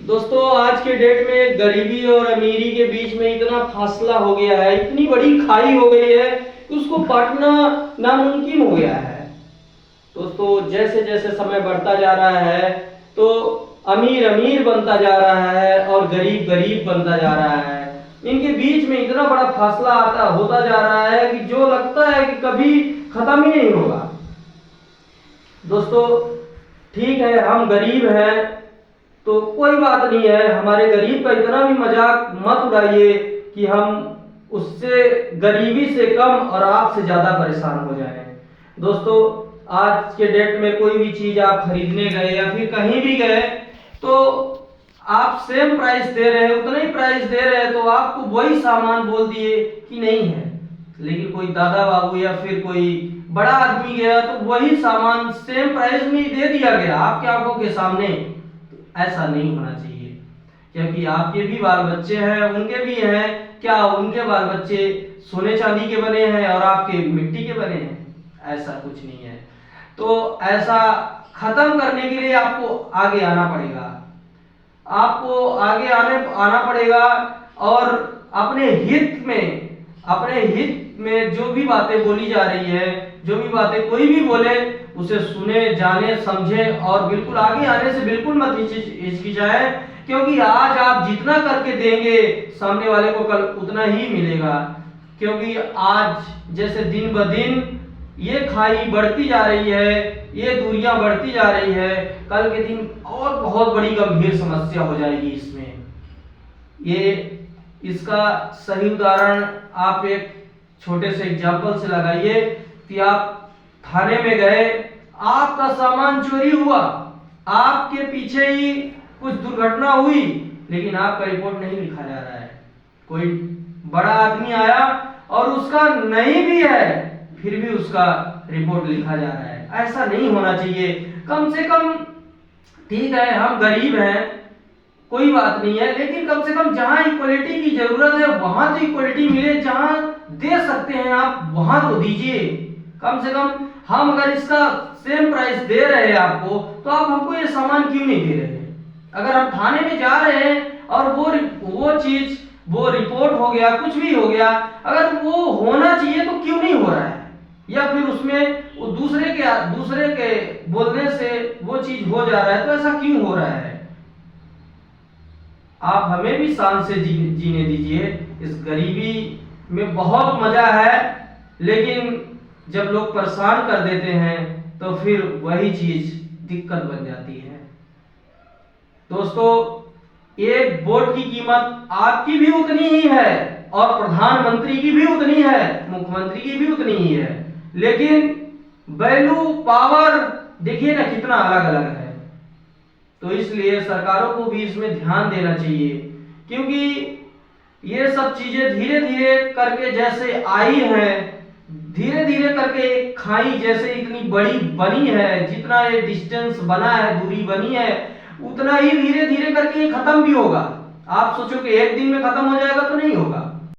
दोस्तों आज के डेट में गरीबी और अमीरी के बीच में इतना फासला हो गया है, इतनी बड़ी खाई हो गई है कि उसको पाटना नामुमकिन हो गया है। दोस्तों जैसे जैसे समय बढ़ता जा रहा है तो अमीर अमीर बनता जा रहा है और गरीब गरीब बनता जा रहा है। इनके बीच में इतना बड़ा फासला आता होता जा रहा है कि जो लगता है कि कभी खत्म ही नहीं होगा। दोस्तों ठीक है, हम गरीब हैं तो कोई बात नहीं है, हमारे गरीब का इतना भी मजाक मत उड़ाइए कि हम उससे गरीबी से कम और आपसे ज्यादा परेशान हो जाएं। दोस्तों आज के डेट में कोई भी चीज आप खरीदने गए या फिर कहीं भी गए तो आप सेम प्राइस दे रहे हैं, उतना ही प्राइस दे रहे हैं, तो आपको वही सामान बोल दिए कि नहीं है। लेकिन कोई दादा बाबू या फिर कोई बड़ा आदमी गया तो वही सामान सेम प्राइस में ही दे दिया गया आपकी आंखों के सामने। ऐसा नहीं होना चाहिए, क्योंकि आपके भी बाल बच्चे हैं, उनके भी हैं। क्या उनके बाल बच्चे सोने चांदी के बने हैं और आपके मिट्टी के बने हैं? ऐसा कुछ नहीं है। तो ऐसा खत्म करने के लिए आपको आगे आना पड़ेगा, आपको आगे आना पड़ेगा और अपने हित में जो भी बातें बोली जा रही है, जो भी बातें कोई भी बोले उसे सुने, जाने, समझे और बिल्कुल आगे आने से बिल्कुल मत हिचकिचाए, क्योंकि आज आप जितना करके देंगे सामने वाले को कल उतना ही मिलेगा। क्योंकि आज जैसे दिन ब दिन ये खाई बढ़ती जा रही है, ये दूरियां बढ़ती जा रही है, कल के दिन और बहुत बड़ी गंभीर समस्या हो जाएगी इसमें। इसका सही उदाहरण आप एक छोटे से एग्जाम्पल से लगाइए कि आप थाने में गए, आपका सामान चोरी हुआ, आपके पीछे ही कुछ दुर्घटना हुई, लेकिन आपका रिपोर्ट नहीं लिखा जा रहा है। कोई बड़ा आदमी आया और उसका नहीं भी है, फिर भी उसका रिपोर्ट लिखा जा रहा है। ऐसा नहीं होना चाहिए। कम से कम ठीक है, हम गरीब हैं, कोई बात नहीं है, लेकिन कम से कम जहां इक्वलिटी की जरूरत है वहां तो इक्वलिटी मिले, जहां दे सकते हैं आप वहां तो दीजिए। कम से कम हम अगर इसका सेम प्राइस दे रहे हैं आपको, तो आप हमको ये सामान क्यों नहीं दे रहे हैं? अगर हम थाने में जा रहे हैं और वो चीज, वो रिपोर्ट हो गया, कुछ भी हो गया, अगर वो होना चाहिए तो क्यों नहीं हो रहा है? या फिर उसमें वो दूसरे के बोलने से वो चीज हो जा रहा है, तो ऐसा क्यों हो रहा है? आप हमें भी शान से जीने दीजिए। इस गरीबी में बहुत मजा है, लेकिन जब लोग परेशान कर देते हैं तो फिर वही चीज दिक्कत बन जाती है। दोस्तों एक वोट की कीमत आपकी भी उतनी ही है और प्रधानमंत्री की भी उतनी है, मुख्यमंत्री की भी उतनी ही है, लेकिन वैल्यू पावर देखिए ना कितना अलग अलग है। तो इसलिए सरकारों को भी इसमें ध्यान देना चाहिए, क्योंकि ये सब चीजें धीरे धीरे करके जैसे आई हैं, धीरे धीरे करके खाई जैसे इतनी बड़ी बनी है, जितना ये डिस्टेंस बना है, दूरी बनी है, उतना ही धीरे धीरे करके ये खत्म भी होगा। आप सोचो कि एक दिन में खत्म हो जाएगा तो नहीं होगा।